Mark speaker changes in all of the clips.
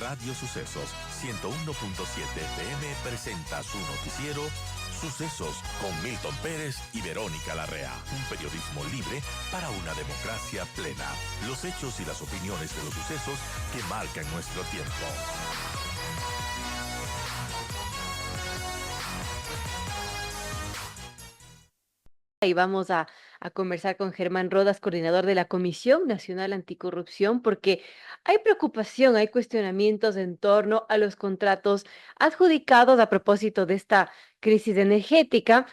Speaker 1: Radio Sucesos 101.7 FM presenta su noticiero Sucesos con Milton Pérez y Verónica Larrea. Un periodismo libre para una democracia plena. Los hechos y las opiniones de los sucesos que marcan nuestro tiempo.
Speaker 2: Y vamos a conversar con Germán Rodas, coordinador de la Comisión Nacional Anticorrupción, porque hay preocupación, hay cuestionamientos en torno a los contratos adjudicados a propósito de esta crisis energética.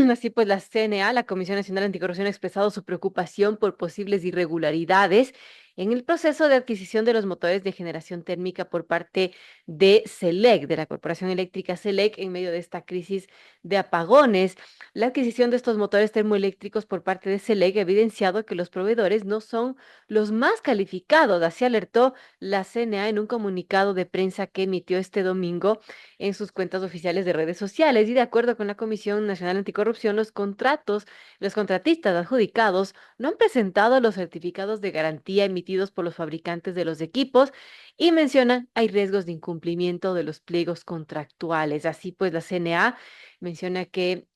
Speaker 2: Así pues, la CNA, la Comisión Nacional Anticorrupción, ha expresado su preocupación por posibles irregularidades en el proceso de adquisición de los motores de generación térmica por parte de CELEC, de la Corporación Eléctrica CELEC, en medio de esta crisis de apagones. La adquisición de estos motores termoeléctricos por parte de CELEC ha evidenciado que los proveedores no son los más calificados. Así alertó la CNA en un comunicado de prensa que emitió este domingo en sus cuentas oficiales de redes sociales. Y de acuerdo con la Comisión Nacional Anticorrupción, los contratistas adjudicados no han presentado los certificados de garantía emitidos por los fabricantes de los equipos y mencionan hay riesgos de incumplimiento de los pliegos contractuales. Así pues, la CNA menciona que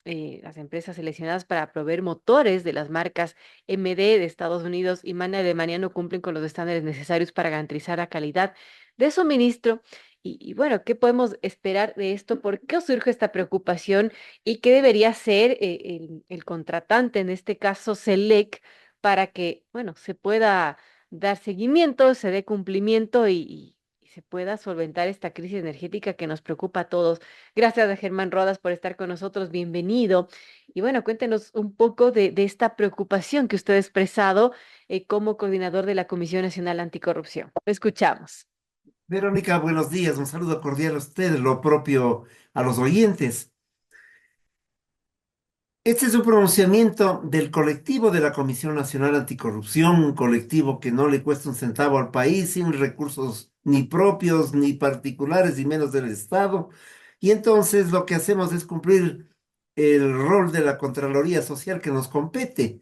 Speaker 2: las empresas seleccionadas para proveer motores de las marcas MD de Estados Unidos y MAN de Alemania no cumplen con los estándares necesarios para garantizar la calidad de suministro. Y bueno, ¿qué podemos esperar de esto? ¿Por qué surge esta preocupación? ¿Y qué debería hacer el contratante, en este caso CELEC, para que, bueno, se pueda dar seguimiento, se dé cumplimiento y se pueda solventar esta crisis energética que nos preocupa a todos? Gracias a Germán Rodas por estar con nosotros, bienvenido. Y bueno, cuéntenos un poco de esta preocupación que usted ha expresado como coordinador de la Comisión Nacional Anticorrupción. Lo escuchamos.
Speaker 3: Verónica, buenos días. Un saludo cordial a ustedes, lo propio a los oyentes. Este es un pronunciamiento del colectivo de la Comisión Nacional Anticorrupción, un colectivo que no le cuesta un centavo al país, sin recursos ni propios ni particulares, y menos del Estado. Y entonces lo que hacemos es cumplir el rol de la Contraloría Social que nos compete.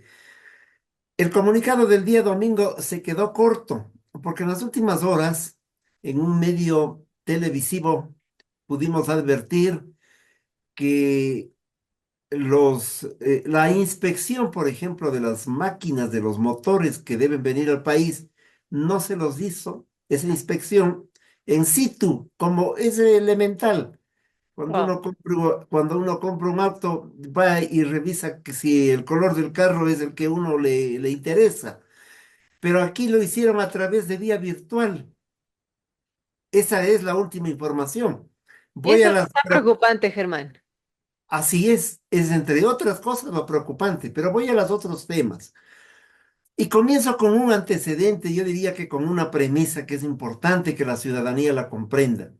Speaker 3: El comunicado del día domingo se quedó corto, porque en las últimas horas, en un medio televisivo, pudimos advertir que la inspección, por ejemplo, de las máquinas, de los motores que deben venir al país, no se los hizo esa inspección en situ, como es elemental.
Speaker 2: Wow.
Speaker 3: Cuando uno compra un auto, va y revisa que si el color del carro es el que uno le interesa. Pero aquí lo hicieron a través de vía virtual. Esa es la última información.
Speaker 2: Y
Speaker 3: Voy
Speaker 2: eso
Speaker 3: a
Speaker 2: no
Speaker 3: las...
Speaker 2: está preocupante, Germán.
Speaker 3: Así es entre otras cosas lo preocupante, pero voy a los otros temas. Y comienzo con un antecedente, yo diría que con una premisa que es importante que la ciudadanía la comprenda.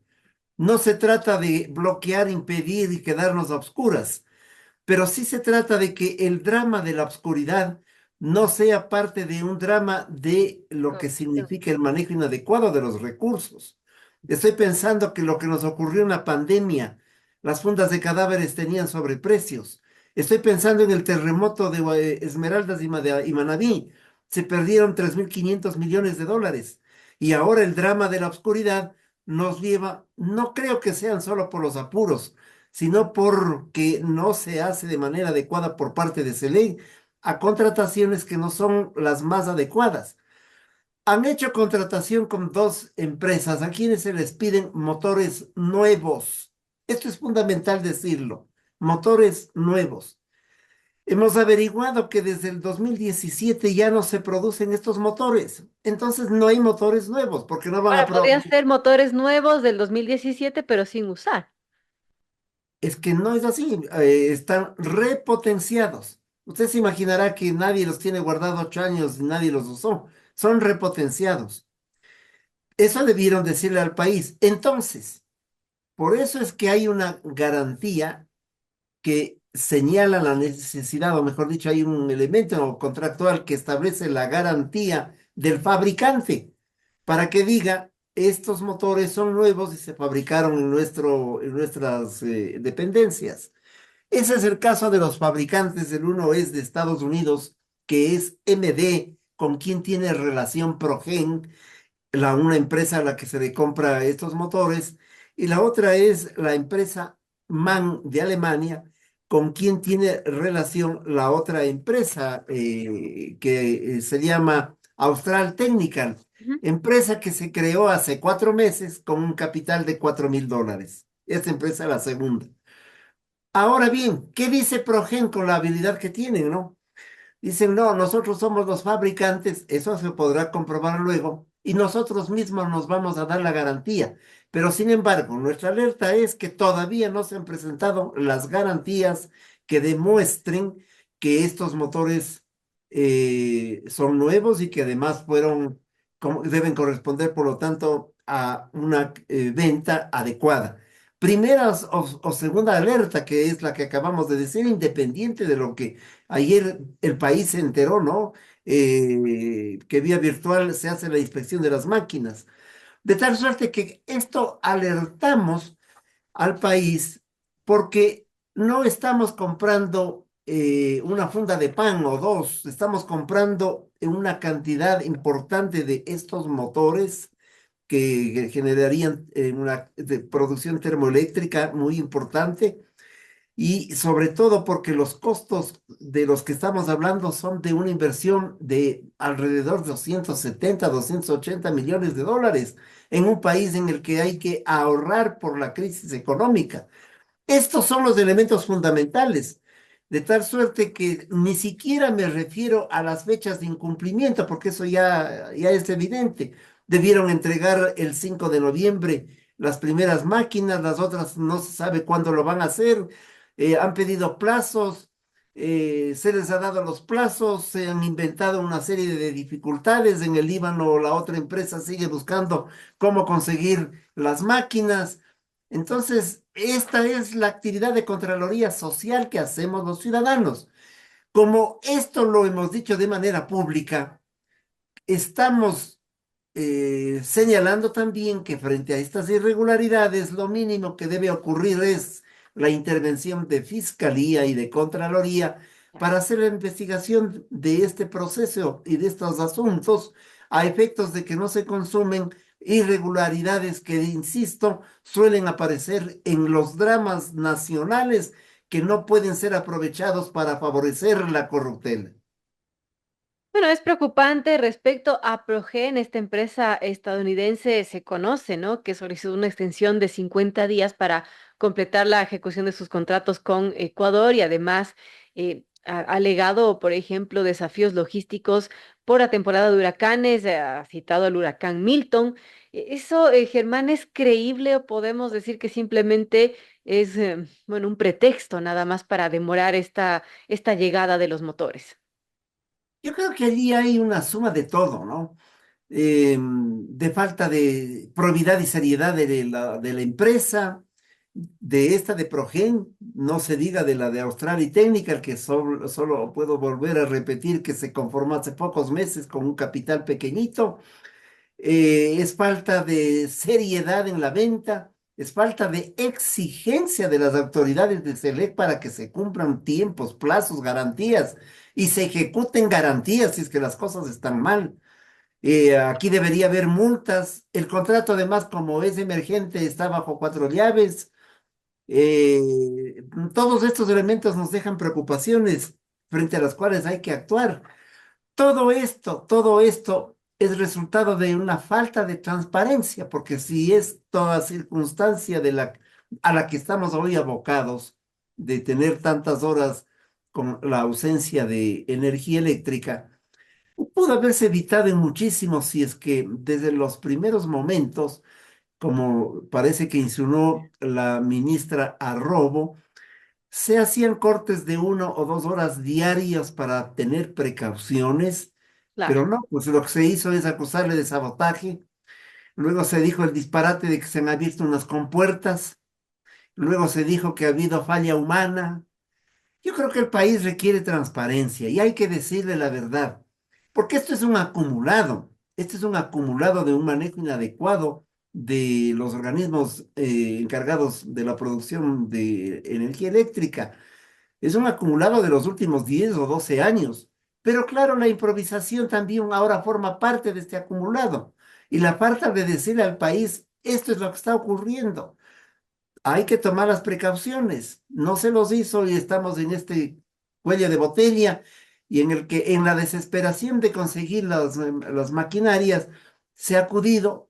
Speaker 3: No se trata de bloquear, impedir y quedarnos a obscuras, pero sí se trata de que el drama de la obscuridad no sea parte de un drama de lo que
Speaker 2: Corrupción.
Speaker 3: significa el manejo inadecuado de los recursos. Estoy pensando que lo que nos ocurrió en la pandemia, las fundas de cadáveres tenían sobreprecios. Estoy pensando en el terremoto de Esmeraldas y Manabí. Se perdieron 3.500 millones de dólares. Y ahora el drama de la obscuridad nos lleva, no creo que sean solo por los apuros, sino porque no se hace de manera adecuada por parte de CELEC a contrataciones que no son las más adecuadas. Han hecho contratación con dos empresas a quienes se les piden motores nuevos. Esto es fundamental decirlo, motores nuevos. Hemos averiguado que desde el 2017 ya no se producen estos motores. Entonces no hay motores nuevos porque no van a
Speaker 2: Ahora, podrían
Speaker 3: producir.
Speaker 2: ser motores nuevos del 2017, pero sin usar.
Speaker 3: Es que no es así, están repotenciados. Usted se imaginará que nadie los tiene guardados 8 años y nadie los usó. Son repotenciados. Eso debieron decirle al país. Entonces, por eso es que hay una garantía que señala la necesidad, o mejor dicho, hay un elemento contractual que establece la garantía del fabricante para que diga, estos motores son nuevos y se fabricaron en nuestras dependencias. Ese es el caso de los fabricantes. El uno es de Estados Unidos, que es MD, con quien tiene relación Progen, una empresa a la que se le compra estos motores, y la otra es la empresa MAN de Alemania, con quien tiene relación la otra empresa que se llama Austral Technical,
Speaker 2: Ujú.
Speaker 3: empresa que se creó hace 4 meses con un capital de $4.000. Esta empresa es la segunda. Ahora bien, ¿qué dice Progen con la habilidad que tienen, no? Dicen, no, nosotros somos los fabricantes, eso se podrá comprobar luego, y nosotros mismos nos vamos a dar la garantía. Pero sin embargo, nuestra alerta es que todavía no se han presentado las garantías que demuestren que estos motores son nuevos y que además deben corresponder, por lo tanto, a una venta adecuada. Primera o segunda alerta, que es la que acabamos de decir, independiente de lo que ayer el país se enteró, ¿no? Que vía virtual se hace la inspección de las máquinas. De tal suerte que esto alertamos al país porque no estamos comprando una funda de pan o dos, estamos comprando una cantidad importante de estos motores que generarían una producción termoeléctrica muy importante, y sobre todo porque los costos de los que estamos hablando son de una inversión de alrededor de 270, $280 millones en un país en el que hay que ahorrar por la crisis económica. Estos son los elementos fundamentales, de tal suerte que ni siquiera me refiero a las fechas de incumplimiento, porque eso ya es evidente. Debieron entregar el 5 de noviembre las primeras máquinas, las otras no se sabe cuándo lo van a hacer. Han pedido plazos, se les ha dado los plazos, se han inventado una serie de dificultades. En el Líbano, la otra empresa sigue buscando cómo conseguir las máquinas. Entonces, esta es la actividad de Contraloría Social que hacemos los ciudadanos. Como esto lo hemos dicho de manera pública, estamos señalando también que frente a estas irregularidades, lo mínimo que debe ocurrir es la intervención de Fiscalía y de Contraloría para hacer la investigación de este proceso y de estos asuntos a efectos de que no se consumen irregularidades que, insisto, suelen aparecer en los dramas nacionales que no pueden ser aprovechados para favorecer la corruptela.
Speaker 2: Bueno, es preocupante respecto a Progen, esta empresa estadounidense se conoce, ¿no? Que solicitó una extensión de 50 días para completar la ejecución de sus contratos con Ecuador y además ha alegado, por ejemplo, desafíos logísticos por la temporada de huracanes, ha citado al huracán Milton. ¿Eso, Germán, es creíble o podemos decir que simplemente es, bueno, un pretexto nada más para demorar esta llegada de los motores?
Speaker 3: Yo creo que allí hay una suma de todo, ¿no? De falta de probidad y seriedad de la empresa, de esta de Progen, no se diga de la de Australia Technical, que solo puedo volver a repetir que se conformó hace pocos meses con un capital pequeñito. Es falta de seriedad en la venta, es falta de exigencia de las autoridades de SELEC para que se cumplan tiempos, plazos, garantías y se ejecuten garantías si es que las cosas están mal. Aquí debería haber multas. El contrato, además, como es emergente, está bajo 4 llaves. Todos estos elementos nos dejan preocupaciones frente a las cuales hay que actuar. Todo esto es resultado de una falta de transparencia, porque si es toda circunstancia a la que estamos hoy abocados, de tener tantas horas con la ausencia de energía eléctrica, pudo haberse evitado en muchísimo si es que desde los primeros momentos, como parece que insinuó la ministra Arrobo, se hacían cortes de 1 o 2 horas diarias para tener precauciones,
Speaker 2: Claro.
Speaker 3: pero no, pues lo que se hizo es acusarle de sabotaje. Luego se dijo el disparate de que se han abierto unas compuertas. Luego se dijo que ha habido falla humana. Yo creo que el país requiere transparencia y hay que decirle la verdad, porque esto es un acumulado. Esto es un acumulado de un manejo inadecuado de los organismos encargados de la producción de energía eléctrica. Es un acumulado de los últimos 10 o 12 años. Pero claro, la improvisación también ahora forma parte de este acumulado. Y la falta de decirle al país, esto es lo que está ocurriendo. Hay que tomar las precauciones. No se los hizo y estamos en este cuello de botella y en el que en la desesperación de conseguir las maquinarias se ha acudido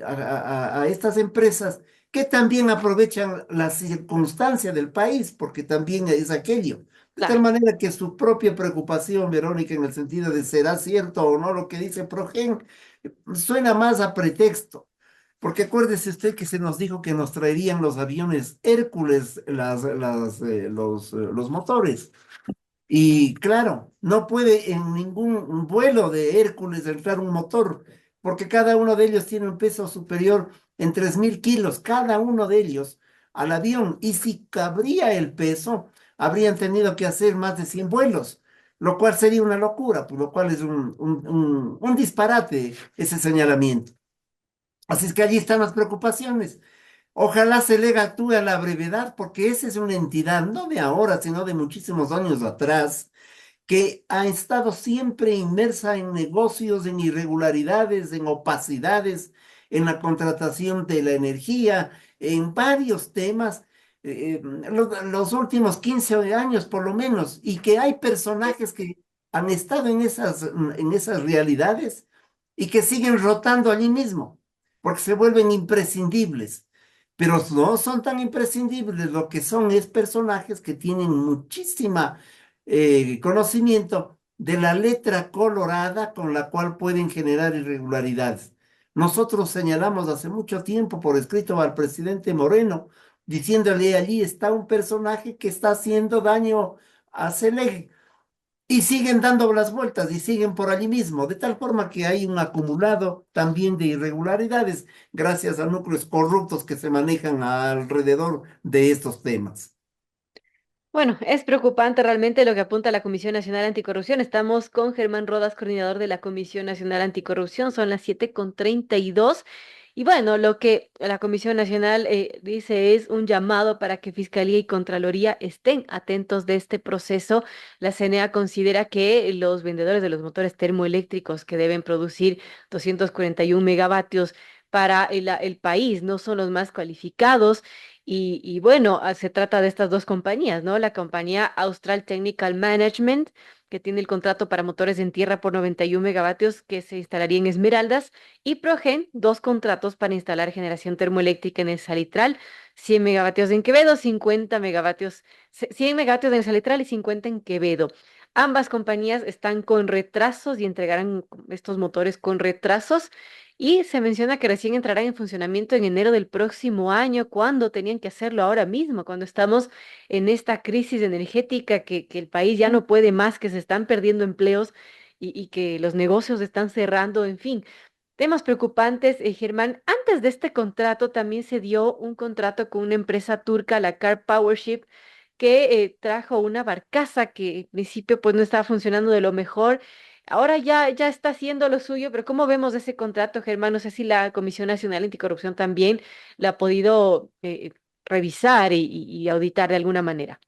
Speaker 3: a estas empresas que también aprovechan la circunstancia del país, porque también es aquello. De tal
Speaker 2: Claro.
Speaker 3: manera que su propia preocupación, Verónica, en el sentido de será cierto o no lo que dice Progen, suena más a pretexto. Porque acuérdese usted que se nos dijo que nos traerían los aviones Hércules, los motores. Y claro, no puede en ningún vuelo de Hércules entrar un motor, porque cada uno de ellos tiene un peso superior en 3.000 kilos, cada uno de ellos al avión. Y si cabría el peso, habrían tenido que hacer más de 100 vuelos, lo cual sería una locura, por lo cual es un disparate ese señalamiento. Así es que allí están las preocupaciones. Ojalá Celega actúe a la brevedad, porque esa es una entidad, no de ahora, sino de muchísimos años atrás, que ha estado siempre inmersa en negocios, en irregularidades, en opacidades, en la contratación de la energía, en varios temas, los últimos 15 años por lo menos, y que hay personajes que han estado en esas realidades y que siguen rotando allí mismo, porque se vuelven imprescindibles. Pero no son tan imprescindibles, lo que son es personajes que tienen muchísima conocimiento de la letra colorada con la cual pueden generar irregularidades. Nosotros señalamos hace mucho tiempo por escrito al presidente Moreno, diciéndole allí está un personaje que está haciendo daño a Celeg. Y siguen dando las vueltas y siguen por allí mismo, de tal forma que hay un acumulado también de irregularidades gracias a núcleos corruptos que se manejan alrededor de estos temas.
Speaker 2: Bueno, es preocupante realmente lo que apunta la Comisión Nacional Anticorrupción. Estamos con Germán Rodas, coordinador de la Comisión Nacional Anticorrupción. Son las 7:32. Y bueno, lo que la Comisión Nacional dice es un llamado para que Fiscalía y Contraloría estén atentos de este proceso. La CNA considera que los vendedores de los motores termoeléctricos que deben producir 241 megavatios para el país no son los más cualificados. Y bueno, se trata de estas dos compañías, ¿no? La compañía Austral Technical Management, que tiene el contrato para motores en tierra por 91 megavatios que se instalaría en Esmeraldas, y Progen, dos contratos para instalar generación termoeléctrica en el Salitral, 100 megavatios en Quevedo, 50 megavatios, 100 megavatios en el Salitral y 50 en Quevedo. Ambas compañías están con retrasos y entregarán estos motores con retrasos. Y se menciona que recién entrarán en funcionamiento en enero del próximo año, cuando tenían que hacerlo ahora mismo, cuando estamos en esta crisis energética que el país ya no puede más, que se están perdiendo empleos y que los negocios están cerrando, en fin. Temas preocupantes, Germán. Antes de este contrato también se dio un contrato con una empresa turca, la Car Powership, que trajo una barcaza que en principio pues no estaba funcionando de lo mejor. Ahora ya está haciendo lo suyo, pero ¿cómo vemos ese contrato, Germán? No sé si la Comisión Nacional Anticorrupción también la ha podido revisar y auditar de alguna manera.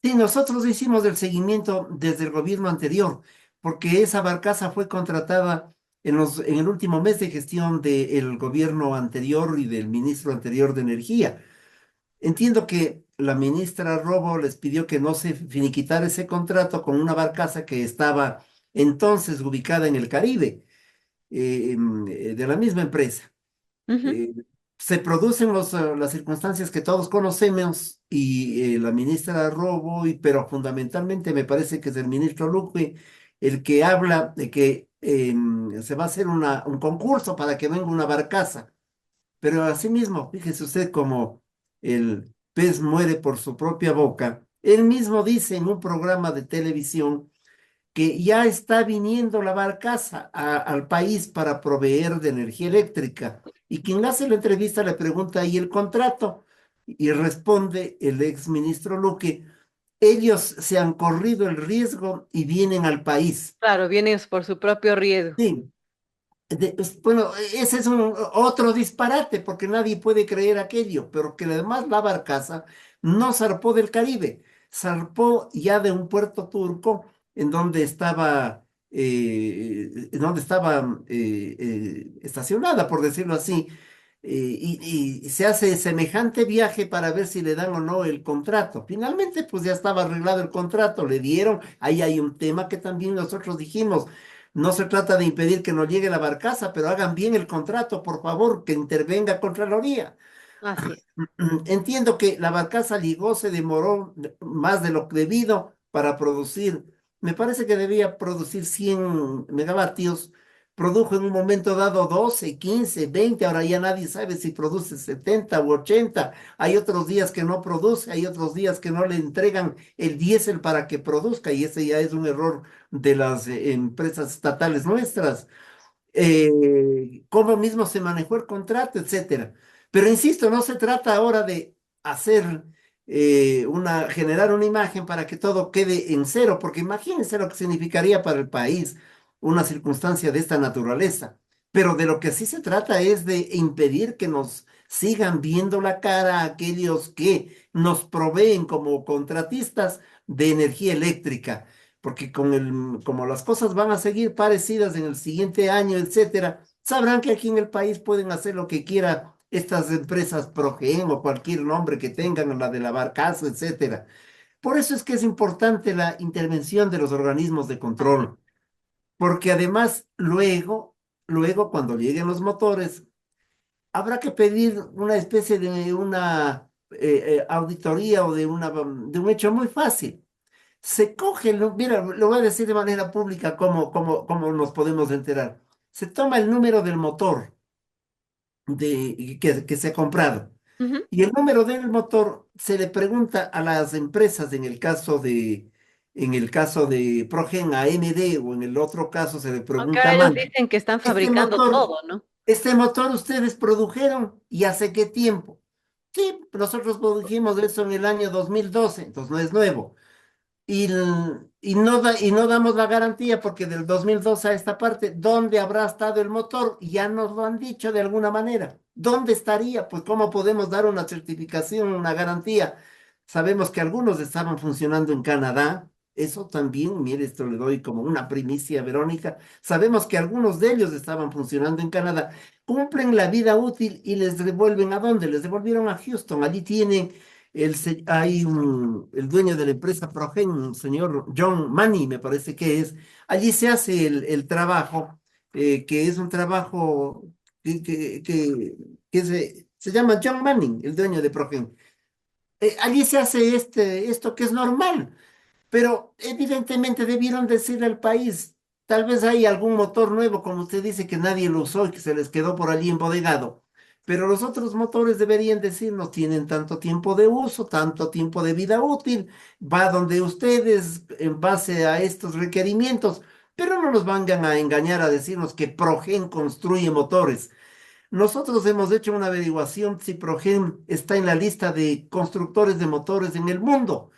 Speaker 3: Sí, nosotros hicimos el seguimiento desde el gobierno anterior, porque esa barcaza fue contratada en el último mes de gestión del gobierno anterior y del ministro anterior de Energía. Entiendo que la ministra Robo les pidió que no se finiquitara ese contrato con una barcaza que estaba entonces ubicada en el Caribe, de la misma empresa.
Speaker 2: Ujú.
Speaker 3: Eh, Se producen las circunstancias que todos conocemos y la ministra Robo, pero fundamentalmente me parece que es el ministro Luque el que habla de que se va a hacer un concurso para que venga una barcaza. Pero asimismo, fíjese usted cómo el pez muere por su propia boca. Él mismo dice en un programa de televisión que ya está viniendo la barcaza al país para proveer de energía eléctrica. Y quien hace la entrevista le pregunta, ¿y el contrato? Y responde el ex ministro Luque, ellos se han corrido el riesgo y vienen al país.
Speaker 2: Claro, viene por su propio riesgo.
Speaker 3: Sí, bueno, ese es otro disparate, porque nadie puede creer aquello, pero que además la barcaza no zarpó del Caribe, zarpó ya de un puerto turco en donde estaba estacionada, por decirlo así, y se hace semejante viaje para ver si le dan o no el contrato. Finalmente, pues ya estaba arreglado el contrato, le dieron. Ahí hay un tema que también nosotros dijimos. No se trata de impedir que no llegue la barcaza, pero hagan bien el contrato, por favor, que intervenga Contraloría.
Speaker 2: Así es.
Speaker 3: Entiendo que la barcaza llegó, se demoró más de lo debido para producir. Me parece que debía producir 100 megavatios. Produjo en un momento dado 12, 15, 20. Ahora ya nadie sabe si produce 70 u 80. Hay otros días que no produce, hay otros días que no le entregan el diésel para que produzca, y ese ya es un error de las empresas estatales nuestras. Cómo mismo se manejó el contrato, etcétera. Pero insisto, no se trata ahora de hacer generar una imagen para que todo quede en cero, porque imagínense lo que significaría para el país una circunstancia de esta naturaleza. Pero de lo que sí se trata es de impedir que nos sigan viendo la cara a aquellos que nos proveen como contratistas de energía eléctrica, porque como las cosas van a seguir parecidas en el siguiente año, etcétera, sabrán que aquí en el país pueden hacer lo que quiera estas empresas Progen o cualquier nombre que tengan, la de la Barcazo, etcétera. Por eso es que es importante la intervención de los organismos de
Speaker 2: Así es.
Speaker 3: control, porque además luego cuando lleguen los motores, habrá que pedir una especie de una auditoría o de un hecho muy fácil. Se coge, mira, lo voy a decir de manera pública cómo nos podemos enterar. Se toma el número del motor que se ha comprado,
Speaker 2: Ujú.
Speaker 3: y el número del motor se le pregunta a las empresas, en el caso de Progen, a AMD, o en el otro caso se le
Speaker 2: Aunque
Speaker 3: pregunta
Speaker 2: ahora
Speaker 3: a
Speaker 2: ellos
Speaker 3: MAN.
Speaker 2: dicen que están
Speaker 3: Este
Speaker 2: fabricando
Speaker 3: motor,
Speaker 2: todo, ¿no?
Speaker 3: este motor ustedes produjeron, ¿y hace qué tiempo? Sí, nosotros produjimos eso en el año 2012, entonces no es nuevo. Y no damos la garantía porque del 2002 a esta parte, ¿dónde habrá estado el motor? Ya nos lo han dicho de alguna manera. ¿Dónde estaría? Pues ¿cómo podemos dar una certificación, una garantía? Sabemos que algunos estaban funcionando en Canadá. Eso también, mire, esto le doy como una primicia, Verónica. Sabemos que algunos de ellos estaban funcionando en Canadá. Cumplen la vida útil y les devuelven ¿a dónde? Les devolvieron a Houston. Allí tienen el dueño de la empresa Progen, un señor John Money, me parece que es. Allí se hace el trabajo, que es un trabajo que se llama John Manning, el dueño de Progen. Allí se hace esto que es normal. Pero evidentemente debieron decirle al país, tal vez hay algún motor nuevo, como usted dice, que nadie lo usó y que se les quedó por allí embodegado. Pero los otros motores deberían decirnos, tienen tanto tiempo de uso, tanto tiempo de vida útil, va donde ustedes en base a estos requerimientos, pero no nos vengan a engañar a decirnos que Progen construye motores. Nosotros hemos hecho una averiguación si Progen está en la lista de constructores de motores en el mundo.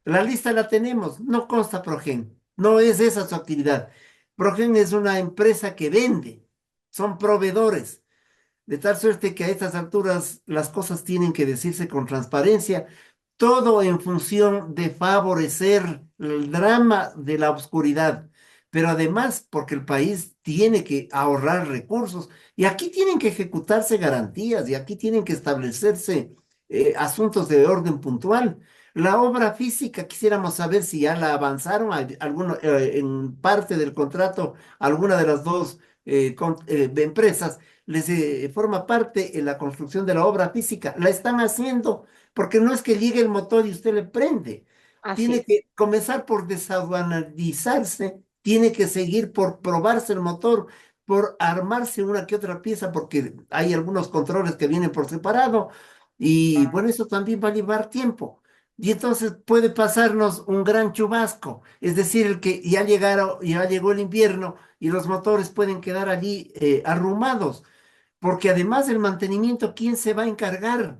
Speaker 3: La lista la tenemos, no consta Progen, no es esa su actividad. Progen es una empresa que vende, son proveedores, de tal suerte que a estas alturas las cosas tienen que decirse con transparencia, todo en función de favorecer el drama de la oscuridad, pero además porque el país tiene que ahorrar recursos y aquí tienen que ejecutarse garantías y aquí tienen que establecerse asuntos de orden puntual. La obra física, quisiéramos saber si ya la avanzaron en parte del contrato, alguna de las dos empresas les forma parte en la construcción de la obra física. La están haciendo porque no es que llegue el motor y usted le prende.
Speaker 2: Así
Speaker 3: Tiene
Speaker 2: es.
Speaker 3: que comenzar por desaduanizarse, tiene que seguir por probarse el motor, por armarse una que otra pieza, porque hay algunos controles que vienen por separado. Y bueno, eso también va a llevar tiempo. Y entonces puede pasarnos un gran chubasco, es decir, el que ya llegó el invierno y los motores pueden quedar allí arrumados, porque además del mantenimiento, ¿quién se va a encargar?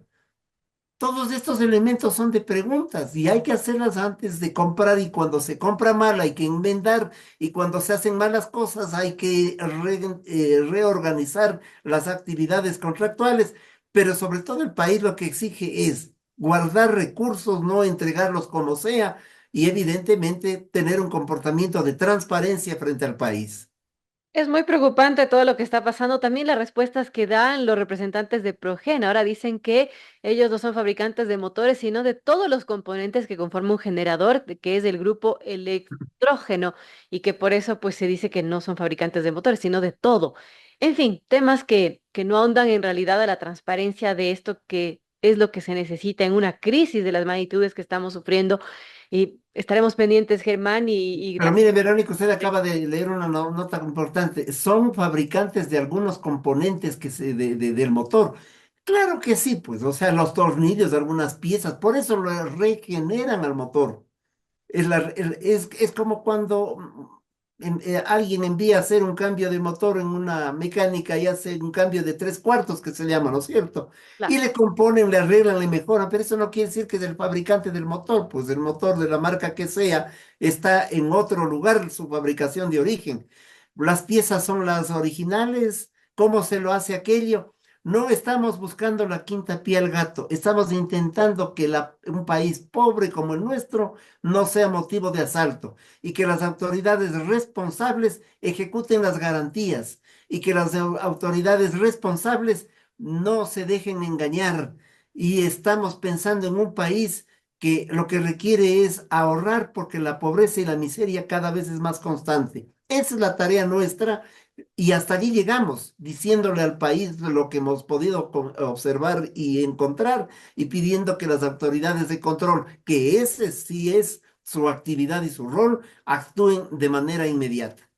Speaker 3: Todos estos elementos son de preguntas y hay que hacerlas antes de comprar, y cuando se compra mal hay que enmendar, y cuando se hacen malas cosas hay que reorganizar las actividades contractuales, pero sobre todo el país lo que exige es guardar recursos, no entregarlos como sea, y evidentemente tener un comportamiento de transparencia frente al país.
Speaker 2: Es muy preocupante todo lo que está pasando. También las respuestas que dan los representantes de Progen. Ahora dicen que ellos no son fabricantes de motores, sino de todos los componentes que conforman un generador, que es del grupo electrógeno, y que por eso pues se dice que no son fabricantes de motores, sino de todo. En fin, temas que no ahondan en realidad a la transparencia de esto que es lo que se necesita en una crisis de las magnitudes que estamos sufriendo. Y estaremos pendientes, Germán, y
Speaker 3: Pero
Speaker 2: gracias.
Speaker 3: mire, Verónica, usted acaba de leer una nota importante. Son fabricantes de algunos componentes del motor. Claro que sí, pues, o sea, los tornillos de algunas piezas, por eso lo regeneran al motor. Es como cuando alguien envía a hacer un cambio de motor en una mecánica y hace un cambio de tres cuartos que se llama, ¿no es cierto? Y
Speaker 2: Claro.
Speaker 3: le componen, le arreglan, le mejoran, pero eso no quiere decir que es el fabricante del motor, pues el motor de la marca que sea está en otro lugar, su fabricación de origen. Las piezas son las originales, ¿cómo se lo hace aquello? No estamos buscando la quinta pie al gato, estamos intentando que un país pobre como el nuestro no sea motivo de asalto y que las autoridades responsables ejecuten las garantías y que las autoridades responsables no se dejen engañar. Y estamos pensando en un país que lo que requiere es ahorrar porque la pobreza y la miseria cada vez es más constante. Esa es la tarea nuestra y hasta allí llegamos, diciéndole al país lo que hemos podido observar y encontrar y pidiendo que las autoridades de control, que ese sí es su actividad y su rol, actúen de manera inmediata.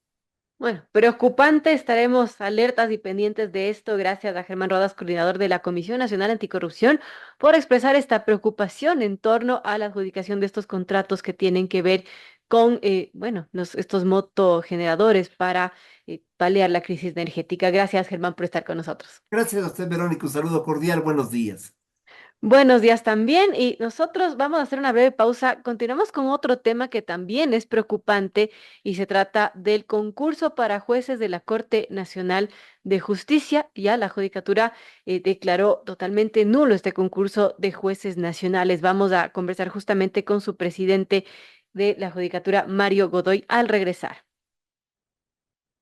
Speaker 2: Bueno, preocupante, estaremos alertas y pendientes de esto. Gracias a Germán Rodas, coordinador de la Comisión Nacional Anticorrupción, por expresar esta preocupación en torno a la adjudicación de estos contratos que tienen que ver con, bueno, estos motogeneradores para paliar la crisis energética. Gracias, Germán, por estar con nosotros.
Speaker 3: Gracias a usted, Verónica. Un saludo cordial. Buenos días.
Speaker 2: Buenos días también y nosotros vamos a hacer una breve pausa. Continuamos con otro tema que también es preocupante y se trata del concurso para jueces de la Corte Nacional de Justicia. Ya la Judicatura declaró totalmente nulo este concurso de jueces nacionales. Vamos a conversar justamente con su presidente de la Judicatura, Mario Godoy, al regresar.